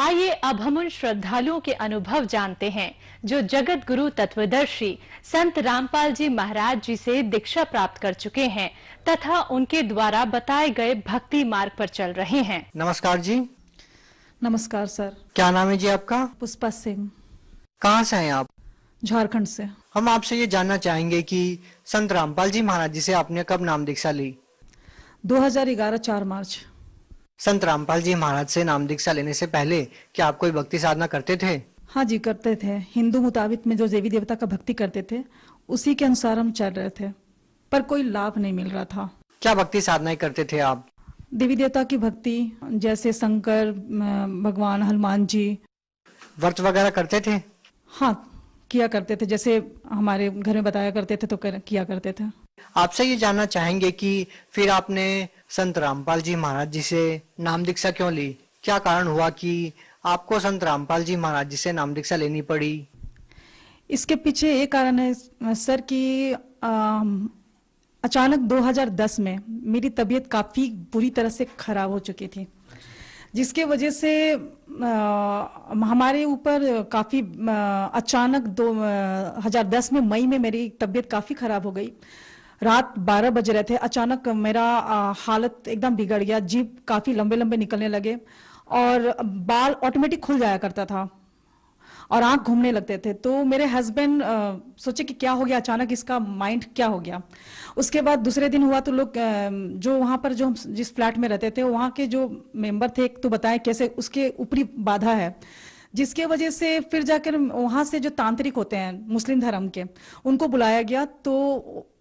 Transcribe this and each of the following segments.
आइए अब हम उन श्रद्धालुओं के अनुभव जानते हैं जो जगत गुरु तत्वदर्शी संत रामपाल जी महाराज जी से दीक्षा प्राप्त कर चुके हैं तथा उनके द्वारा बताए गए भक्ति मार्ग पर चल रहे हैं। नमस्कार जी। नमस्कार सर। क्या नाम है जी आपका? पुष्पा सिंह। कहाँ से हैं आप? झारखंड से। हम आपसे ये जानना चाहेंगे कि संत रामपाल जी महाराज जी से आपने कब नाम दीक्षा ली? 2011 4 मार्च। संत रामपाल जी महाराज से नाम दीक्षा लेने से पहले क्या आप कोई भक्ति साधना करते थे? हाँ जी, करते थे। हिंदू मुताबिक में जो देवी देवता का भक्ति करते थे उसी के अनुसार हम चल रहे थे, पर कोई लाभ नहीं मिल रहा था। क्या भक्ति साधनाएं करते थे आप? देवी देवता की भक्ति, जैसे शंकर भगवान, हनुमान जी। व्रत वगैरह करते थे? हाँ, किया करते थे, जैसे हमारे घर में बताया करते थे तो किया करते थे। आपसे ये जानना चाहेंगे कि फिर आपने संत रामपाल जी महाराज जी से नाम दीक्षा क्यों ली? क्या कारण हुआ कि आपको संत रामपाल जी महाराज जी से नाम दीक्षा लेनी पड़ी? इसके पीछे एक कारण है सर कि अचानक 2010 में मेरी तबीयत काफ़ी बुरी तरह से खराब हो चुकी थी, जिसके वजह से हमारे ऊपर काफ़ी अचानक 2010 में मई में मेरी तबीयत काफ़ी खराब हो गई। रात 12 बज रहे थे, अचानक मेरा हालत एकदम बिगड़ गया। जीभ काफ़ी लंबे लंबे निकलने लगे और बाल ऑटोमेटिक खुल जाया करता था और आंख घूमने लगते थे। तो मेरे हस्बैंड सोचे कि क्या हो गया अचानक, इसका माइंड क्या हो गया। उसके बाद दूसरे दिन हुआ तो लोग जो वहाँ पर जो जिस फ्लैट में रहते थे वहाँ के जो मेंबर थे एक तो बताए कैसे उसके ऊपरी बाधा है, जिसके वजह से फिर जाकर वहाँ से जो तांत्रिक होते हैं मुस्लिम धर्म के उनको बुलाया गया, तो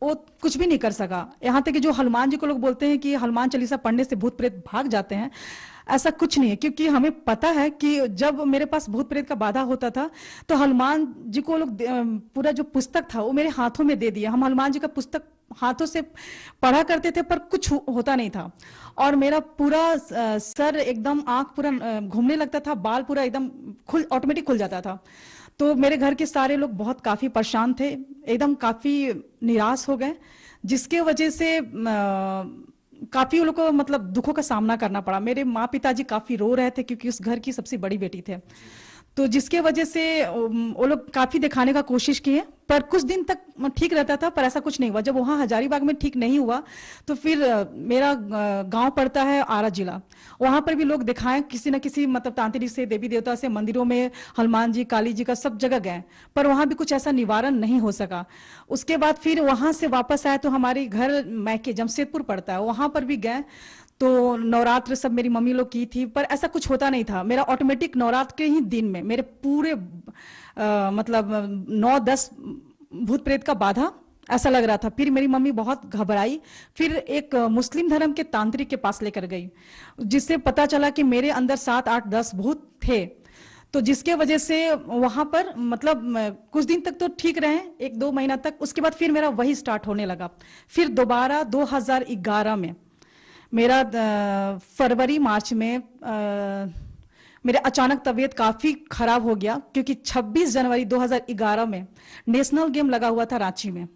वो कुछ भी नहीं कर सका। यहाँ तक कि जो हनुमान जी को लोग बोलते हैं कि हनुमान चालीसा पढ़ने से भूत प्रेत भाग जाते हैं, ऐसा कुछ नहीं है, क्योंकि हमें पता है कि जब मेरे पास भूत प्रेत का बाधा होता था तो हनुमान जी को लोग पूरा जो पुस्तक था वो मेरे हाथों में दे दिया। हम हनुमान जी का पुस्तक हाथों से पढ़ा करते थे पर कुछ होता नहीं था और मेरा पूरा सर एकदम, आंख पूरा घूमने लगता था, बाल पूरा एकदम ऑटोमेटिक खुल जाता था। तो मेरे घर के सारे लोग बहुत काफी परेशान थे, एकदम काफी निराश हो गए, जिसके वजह से काफी उन लोगों को मतलब दुखों का सामना करना पड़ा। मेरे माँ पिताजी काफी रो रहे थे क्योंकि उस घर की सबसे बड़ी बेटी थे, तो जिसके वजह से वो लोग काफी दिखाने का कोशिश किए, पर कुछ दिन तक ठीक रहता था, पर ऐसा कुछ नहीं हुआ। जब वहाँ हजारीबाग में ठीक नहीं हुआ तो फिर मेरा गांव पड़ता है आरा जिला, वहां पर भी लोग दिखाएं किसी न किसी मतलब तांत्रिक से, देवी देवता से, मंदिरों में हनुमान जी, काली जी का सब जगह गए, पर वहां भी कुछ ऐसा निवारण नहीं हो सका। उसके बाद फिर वहां से वापस आए तो हमारे घर मैके जमशेदपुर पड़ता है, वहां पर भी गए तो नवरात्र सब मेरी मम्मी लोग की थी, पर ऐसा कुछ होता नहीं था। मेरा ऑटोमेटिक नवरात्र के ही दिन में मेरे पूरे मतलब 9-10 भूत प्रेत का बाधा ऐसा लग रहा था। फिर मेरी मम्मी बहुत घबराई, फिर एक मुस्लिम धर्म के तांत्रिक के पास लेकर गई, जिससे पता चला कि मेरे अंदर 7, 8, 10 भूत थे। तो जिसके वजह से वहां पर मतलब कुछ दिन तक तो ठीक रहे, 1-2 महीना तक। उसके बाद फिर मेरा वही स्टार्ट होने लगा। फिर दोबारा 2011 में मेरा फरवरी मार्च में मेरे अचानक तबीयत काफ़ी खराब हो गया, क्योंकि 26 जनवरी 2011 में नेशनल गेम लगा हुआ था रांची में,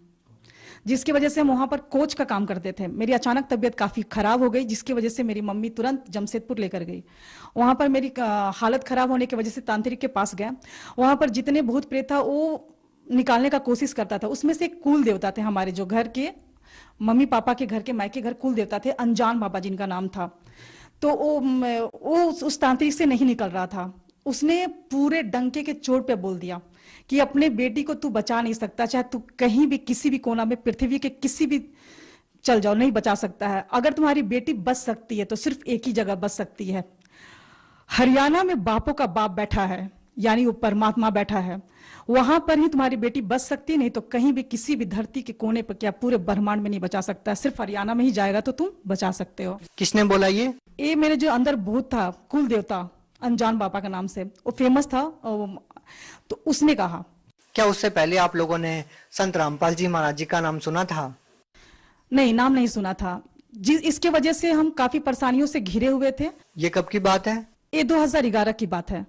जिसकी वजह से हम वहाँ पर कोच का काम करते थे। मेरी अचानक तबीयत काफ़ी खराब हो गई, जिसकी वजह से मेरी मम्मी तुरंत जमशेदपुर लेकर गई। वहाँ पर मेरी हालत खराब होने की वजह से तांत्रिक के पास गया। वहाँ पर जितने भूत प्रेत था वो निकालने का कोशिश करता था। उसमें से एक कुल देवता थे हमारे जो घर के, मम्मी पापा के घर के मायके घर कुल देवता थे, अनजान बाबा जिनका नाम था। तो वो उस तांत्रिक से नहीं निकल रहा था। उसने पूरे डंके के चोट पे बोल दिया कि अपने बेटी को तू बचा नहीं सकता, चाहे तू कहीं भी किसी भी कोना में पृथ्वी के किसी भी चल जाओ, नहीं बचा सकता है। अगर तुम्हारी बेटी बच सकती है तो सिर्फ एक ही जगह बच सकती है, हरियाणा में बापों का बाप बैठा है, यानी वो परमात्मा बैठा है, वहां पर ही तुम्हारी बेटी बच सकती, नहीं तो कहीं भी किसी भी धरती के कोने पर, क्या पूरे ब्रह्मांड में नहीं बचा सकता, सिर्फ हरियाणा में ही जाएगा तो तुम बचा सकते हो। किसने बोला ये मेरे जो अंदर भूत था, कुल देवता अनजान बाबा का नाम से, वो फेमस था, तो उसने कहा। क्या उससे पहले आप लोगों ने संत रामपाल जी महाराज जी का नाम सुना था? नहीं, नाम नहीं सुना था। इसके वजह से हम काफी परेशानियों से घिरे हुए थे। ये कब की बात है? ये 2011 की बात है।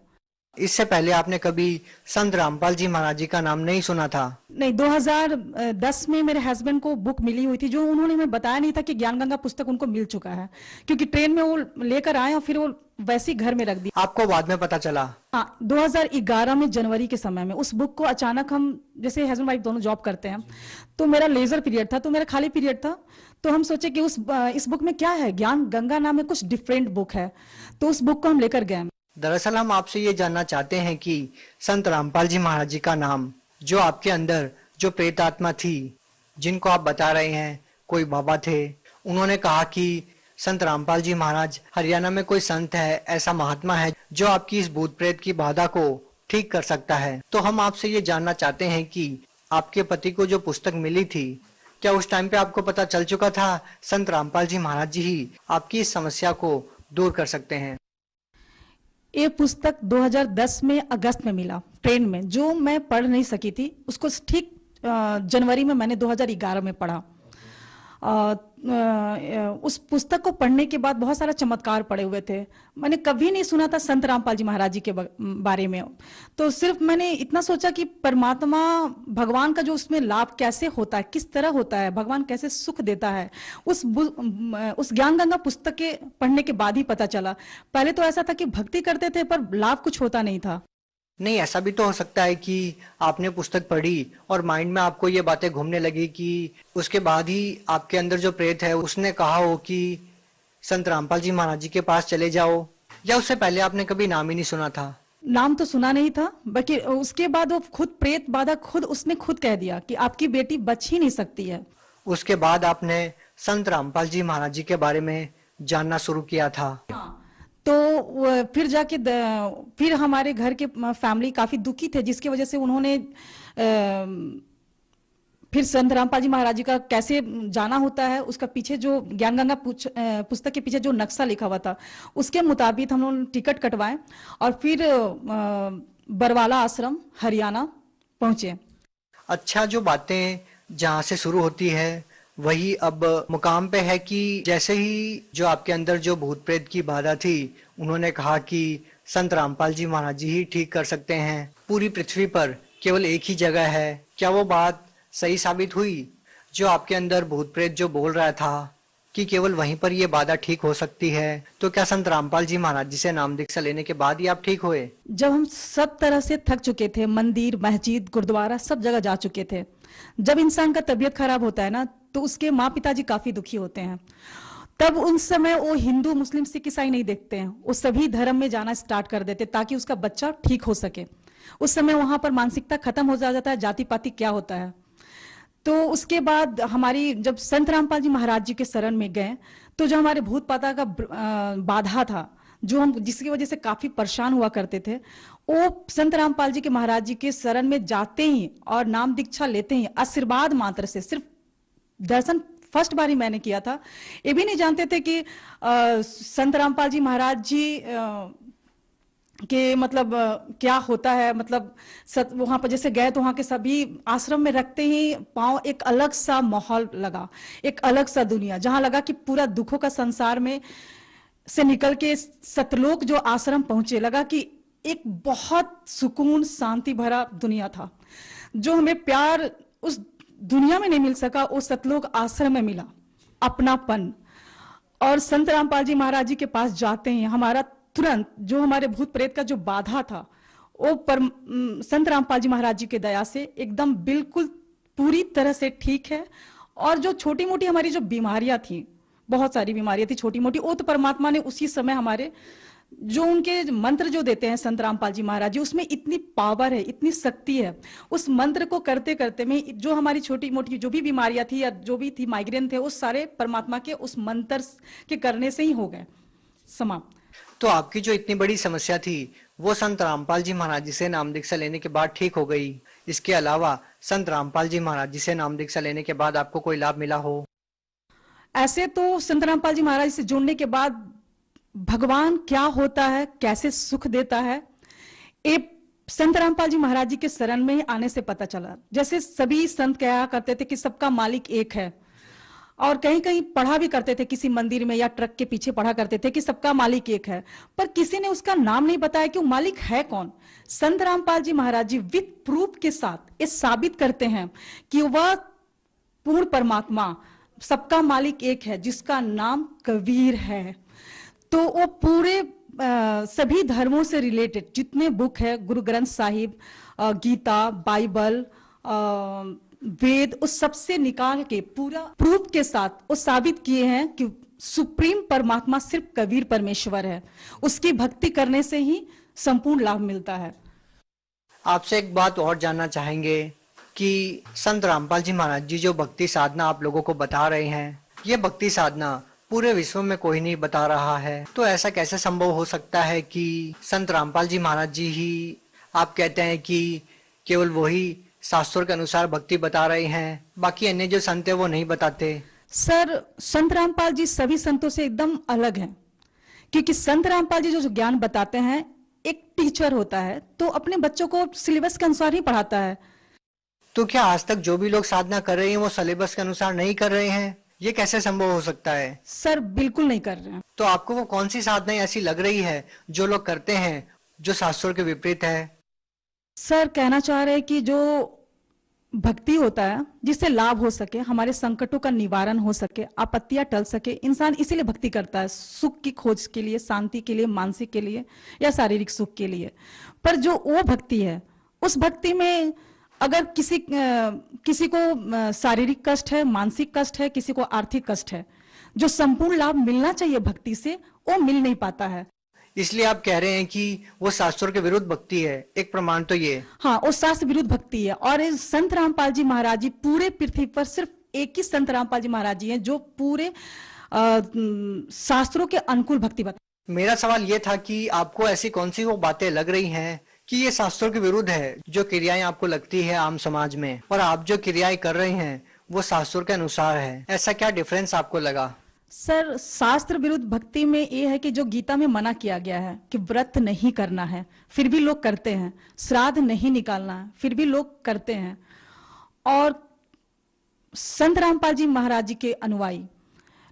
इससे पहले आपने कभी संत रामपाल जी महाराज जी का नाम नहीं सुना था? नहीं, 2010 में मेरे हस्बैंड को बुक मिली हुई थी, जो उन्होंने हमें बताया नहीं था कि ज्ञान गंगा पुस्तक उनको मिल चुका है, क्योंकि ट्रेन में वो लेकर आए और फिर वो वैसे ही घर में रख दी। आपको बाद में पता चला? हाँ, 2011 में जनवरी के समय में उस बुक को अचानक, हम जैसे हस्बैंड वाइफ दोनों जॉब करते हैं, तो मेरा लेजर पीरियड था, तो मेरा खाली पीरियड था, तो हम सोचे कि इस बुक में क्या है, ज्ञान गंगा नाम में कुछ डिफरेंट बुक है, तो उस बुक को हम लेकर गए। दरअसल हम आपसे ये जानना चाहते हैं कि संत रामपाल जी महाराज जी का नाम, जो आपके अंदर जो प्रेत आत्मा थी, जिनको आप बता रहे हैं कोई बाबा थे, उन्होंने कहा कि संत रामपाल जी महाराज हरियाणा में कोई संत है, ऐसा महात्मा है जो आपकी इस भूत प्रेत की बाधा को ठीक कर सकता है। तो हम आपसे ये जानना चाहते हैं कि आपके पति को जो पुस्तक मिली थी, क्या उस टाइम पे आपको पता चल चुका था संत रामपाल जी महाराज जी ही आपकी इस समस्या को दूर कर सकते हैं? ये पुस्तक 2010 में अगस्त में मिला ट्रेन में, जो मैं पढ़ नहीं सकी थी, उसको ठीक जनवरी में मैंने 2011 में पढ़ा। उस पुस्तक को पढ़ने के बाद बहुत सारा चमत्कार पड़े हुए थे। मैंने कभी नहीं सुना था संत रामपाल जी महाराज जी के बारे में, तो सिर्फ मैंने इतना सोचा कि परमात्मा भगवान का जो उसमें लाभ कैसे होता है, किस तरह होता है, भगवान कैसे सुख देता है, उस ज्ञान गंगा पुस्तक के पढ़ने के बाद ही पता चला। पहले तो ऐसा था कि भक्ति करते थे पर लाभ कुछ होता नहीं था। नहीं, ऐसा भी तो हो सकता है कि आपने पुस्तक पढ़ी और माइंड में आपको ये बातें घूमने लगी कि उसके बाद ही आपके अंदर जो प्रेत है उसने कहा हो कि संत रामपाल जी महाराज जी के पास चले जाओ, या उससे पहले आपने कभी नाम ही नहीं सुना था? नाम तो सुना नहीं था, बल्कि उसके बाद वो खुद प्रेत बाधा उसने खुद कह दिया कि आपकी बेटी बच ही नहीं सकती है। उसके बाद आपने संत रामपाल जी महाराज जी के बारे में जानना शुरू किया था। तो फिर जाके फिर हमारे घर के फैमिली काफी दुखी थे, जिसकी वजह से उन्होंने फिर संत रामपाल जी महाराज जी का कैसे जाना होता है, उसका पीछे जो ज्ञान गंगा पुस्तक के पीछे जो नक्शा लिखा हुआ था, उसके मुताबिक हम लोग टिकट कटवाए और फिर बरवाला आश्रम हरियाणा पहुंचे। अच्छा, जो बातें जहाँ से शुरू होती है वही अब मुकाम पे है कि जैसे ही जो आपके अंदर जो भूत प्रेत की बाधा थी, उन्होंने कहा कि संत रामपाल जी महाराज जी ही ठीक कर सकते हैं, पूरी पृथ्वी पर केवल एक ही जगह है। क्या वो बात सही साबित हुई? जो आपके अंदर भूत प्रेत जो बोल रहा था कि केवल वहीं पर ये बाधा ठीक हो सकती है, तो क्या संत रामपाल जी महाराज जी से नाम दीक्षा लेने के बाद ही आप ठीक हुए? जब हम सब तरह से थक चुके थे, मंदिर, मस्जिद, गुरुद्वारा सब जगह जा चुके थे, जब इंसान का तबीयत खराब होता है ना, तो उसके माँ पिताजी काफी दुखी होते हैं। तब उन समय वो हिंदू, मुस्लिम, सिख, ईसाई नहीं देखते हैं, वो सभी धर्म में जाना स्टार्ट कर देते ताकि उसका बच्चा ठीक हो सके। उस समय वहां पर मानसिकता खत्म हो जाता है, जाति पाति क्या होता है। तो उसके बाद हमारी जब संत रामपाल जी महाराज जी के शरण में गए, तो जो हमारे भूत पाता का बाधा था, जो हम जिसकी वजह से काफी परेशान हुआ करते थे, वो संत रामपाल जी के महाराज जी के शरण में जाते ही और नाम दीक्षा लेते ही आशीर्वाद मात्र से, सिर्फ दर्शन फर्स्ट बार ही मैंने किया था, ये भी नहीं जानते थे कि संत रामपाल जी महाराज जी कि मतलब क्या होता है। मतलब वहां पर जैसे गए तो वहां के सभी आश्रम में रखते ही पांव एक अलग सा माहौल लगा, एक अलग सा दुनिया, जहां लगा कि पूरा दुखों का संसार में से निकल के सतलोक जो आश्रम पहुंचे, लगा कि एक बहुत सुकून शांति भरा दुनिया था। जो हमें प्यार उस दुनिया में नहीं मिल सका, वो सतलोक आश्रम में मिला, अपनापन। और संत रामपाल जी महाराज जी के पास जाते हैं, हमारा तुरंत जो हमारे भूत प्रेत का जो बाधा था, वो संत रामपाल जी महाराज जी के दया से एकदम बिल्कुल पूरी तरह से ठीक है। और जो छोटी मोटी हमारी जो बीमारियां थी, बहुत सारी बीमारियां थी छोटी मोटी, वो तो परमात्मा ने उसी समय हमारे जो उनके मंत्र जो देते हैं संत रामपाल जी महाराज जी, उसमें इतनी पावर है, इतनी शक्ति है। उस मंत्र को करते करते में जो हमारी छोटी मोटी जो भी बीमारियां थी या जो भी थी, माइग्रेन थे, वो सारे परमात्मा के उस मंत्र के करने से ही हो गए समाप्त। तो आपकी जो इतनी बड़ी समस्या थी वो संत रामपाल जी महाराज जी से नाम दीक्षा लेने के बाद ठीक हो गई। इसके अलावा संत रामपाल जी महाराज जी से नाम दीक्षा लेने के बाद आपको कोई लाभ मिला हो? ऐसे तो संत रामपाल जी महाराज से जुड़ने के बाद भगवान क्या होता है, कैसे सुख देता है, ये संत रामपाल जी महाराज जी के शरण में आने से पता चला। जैसे सभी संत कहा करते थे कि सबका मालिक एक है, और कहीं कहीं पढ़ा भी करते थे, किसी मंदिर में या ट्रक के पीछे पढ़ा करते थे कि सबका मालिक एक है, पर किसी ने उसका नाम नहीं बताया कि वो मालिक है कौन। संत रामपाल जी महाराज जी विथ प्रूफ के साथ ये साबित करते हैं कि वह पूर्ण परमात्मा, सबका मालिक एक है, जिसका नाम कबीर है। तो वो पूरे सभी धर्मों से रिलेटेड जितने बुक है, गुरु ग्रंथ साहिब, गीता, बाइबल, वेद, उस सबसे निकाल के पूरा प्रूफ के साथ वो साबित किए हैं कि सुप्रीम परमात्मा सिर्फ कबीर परमेश्वर है। उसकी भक्ति करने से ही संपूर्ण लाभ मिलता है। आपसे एक बात और जानना चाहेंगे कि संत रामपाल जी महाराज जी जो भक्ति साधना आप लोगों को बता रहे हैं, ये भक्ति साधना पूरे विश्व में कोई नहीं बता रहा है, तो ऐसा कैसे संभव हो सकता है कि संत रामपाल जी महाराज जी ही, आप कहते हैं कि केवल वही शास्त्रों के अनुसार भक्ति बता रहे हैं, बाकी अन्य जो संत है वो नहीं बताते? सर, संत रामपाल जी सभी संतों से एकदम अलग हैं, क्योंकि संत रामपाल जी जो ज्ञान बताते हैं, एक टीचर होता है तो अपने बच्चों को सिलेबस के अनुसार ही पढ़ाता है। तो क्या आज तक जो भी लोग साधना कर रहे हैं वो सिलेबस के अनुसार नहीं कर रहे हैं? ये कैसे संभव हो सकता है? सर, बिल्कुल नहीं कर रहे हैं। तो आपको वो कौन सी साधनाएं ऐसी लग रही है जो लोग करते हैं जो शास्त्रों के विपरीत है? सर, कहना चाह रहे हैं कि जो भक्ति होता है जिससे लाभ हो सके, हमारे संकटों का निवारण हो सके, आपत्तियां टल सके, इंसान इसीलिए भक्ति करता है, सुख की खोज के लिए, शांति के लिए, मानसिक के लिए या शारीरिक सुख के लिए। पर जो वो भक्ति है, उस भक्ति में अगर किसी को शारीरिक कष्ट है, मानसिक कष्ट है, किसी को आर्थिक कष्ट है, जो संपूर्ण लाभ मिलना चाहिए भक्ति से, वो मिल नहीं पाता है। इसलिए आप कह रहे हैं कि वो शास्त्रों के विरुद्ध भक्ति है। एक प्रमाण तो ये। हाँ, वो शास्त्र विरुद्ध भक्ति है। और संत रामपाल जी महाराज जी, पूरे पृथ्वी पर सिर्फ एक ही संत रामपाल जी महाराज जी हैं जो पूरे शास्त्रों के अनुकूल भक्ति बता। मेरा सवाल ये था कि आपको ऐसी कौन सी वो बातें लग रही हैं कि ये शास्त्रों के विरुद्ध है, जो क्रियाएं आपको लगती है आम समाज में, और आप जो क्रियाएं कर रहे हैं वो शास्त्रों के अनुसार है, ऐसा क्या डिफरेंस आपको लगा? सर, शास्त्र विरुद्ध भक्ति में ये है कि जो गीता में मना किया गया है कि व्रत नहीं करना है, फिर भी लोग करते हैं, श्राद्ध नहीं निकालना है, फिर भी लोग करते हैं। और संत रामपाल जी महाराज जी के अनुयायी,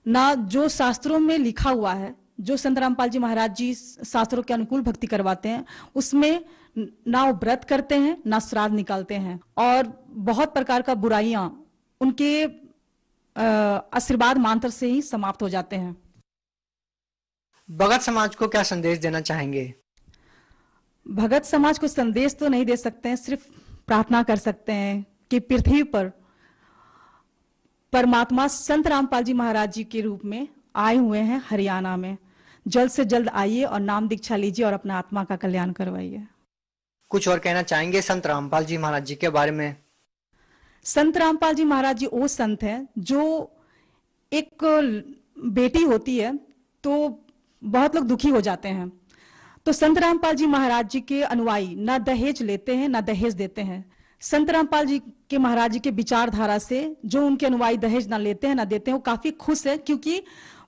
ना जो शास्त्रों में लिखा हुआ है, जो संत रामपाल जी महाराज जी शास्त्रों के अनुकूल भक्ति करवाते हैं, उसमें ना वो व्रत करते हैं, ना श्राद्ध निकालते हैं, और बहुत प्रकार का बुराइयां उनके आशीर्वाद मंत्र से ही समाप्त हो जाते हैं। भगत समाज को क्या संदेश देना चाहेंगे? भगत समाज को संदेश तो नहीं दे सकते हैं, सिर्फ प्रार्थना कर सकते हैं कि पृथ्वी पर परमात्मा संत रामपाल जी महाराज जी के रूप में आए हुए हैं हरियाणा में। जल्द से जल्द आइए और नाम दीक्षा लीजिए और अपना आत्मा का कल्याण करवाइए। कुछ और कहना चाहेंगे संत रामपाल जी महाराज जी के बारे में? संत रामपाल जी महाराज जी वो संत हैं जो, एक बेटी होती है तो बहुत लोग दुखी हो जाते हैं, तो संत रामपाल जी महाराज जी के अनुयायी ना दहेज लेते हैं ना दहेज देते हैं। संत रामपाल जी के महाराज जी के विचारधारा से जो उनके अनुयायी दहेज ना लेते हैं ना देते हैं, वो काफी खुश है, क्योंकि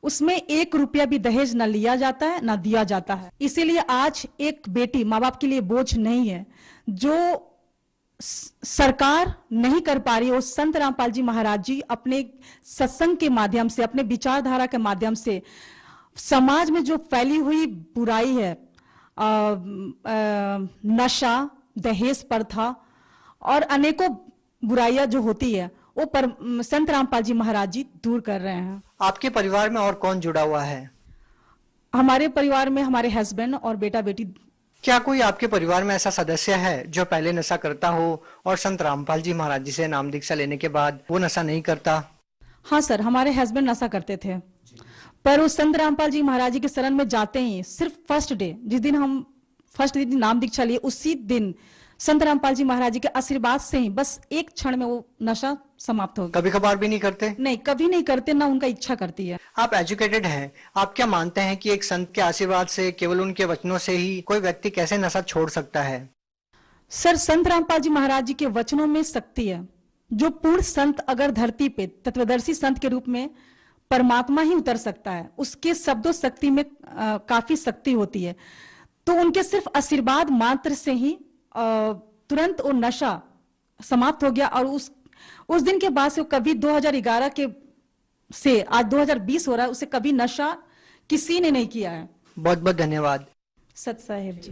उसमें 1 रुपया भी दहेज ना लिया जाता है ना दिया जाता है। इसीलिए आज एक बेटी माँ बाप के लिए बोझ नहीं है। जो सरकार नहीं कर पा रही है, वो संत रामपाल जी महाराज जी अपने सत्संग के माध्यम से, अपने विचारधारा के माध्यम से समाज में जो फैली हुई बुराई है, नशा, दहेज प्रथा और अनेकों बुराइयां जो होती है, वो संत रामपाल जी महाराज जी दूर कर रहे हैं। आपके परिवार में और कौन जुड़ा हुआ है? हमारे परिवार में हमारे हस्बैंड और बेटा बेटी। क्या कोई आपके परिवार में ऐसा सदस्य है जो पहले नशा करता हो और संत रामपाल जी महाराज जी से नाम दीक्षा लेने के बाद वो नशा नहीं करता? हाँ सर, हमारे हस्बैंड नशा करते थे, पर उस संत रामपाल जी महाराज जी के शरण में जाते ही सिर्फ फर्स्ट डे, जिस दिन हम फर्स्ट दिन नाम दीक्षा लिए, उसी दिन संत रामपाल जी महाराज जी के आशीर्वाद से ही बस एक क्षण में वो नशा समाप्त हो गया। कभी कभार भी नहीं करते? नहीं, कभी नहीं करते, ना उनका इच्छा करती है। आप एजुकेटेड हैं, आप क्या मानते हैं कि एक संत के आशीर्वाद से, केवल उनके वचनों से ही कोई व्यक्ति कैसे नशा छोड़ सकता है? सर, संत रामपाल जी महाराज जी के वचनों में शक्ति है। जो पूर्ण संत अगर धरती पे तत्वदर्शी संत के रूप में परमात्मा ही उतर सकता है, उसके शब्दों शक्ति में काफी शक्ति होती है। तो उनके सिर्फ आशीर्वाद मात्र से ही तुरंत वो नशा समाप्त हो गया। और उस दिन के बाद से कभी 2011 के से आज 2020 हो रहा है, उससे कभी नशा किसी ने नहीं किया है। बहुत बहुत धन्यवाद। सत साहेब जी।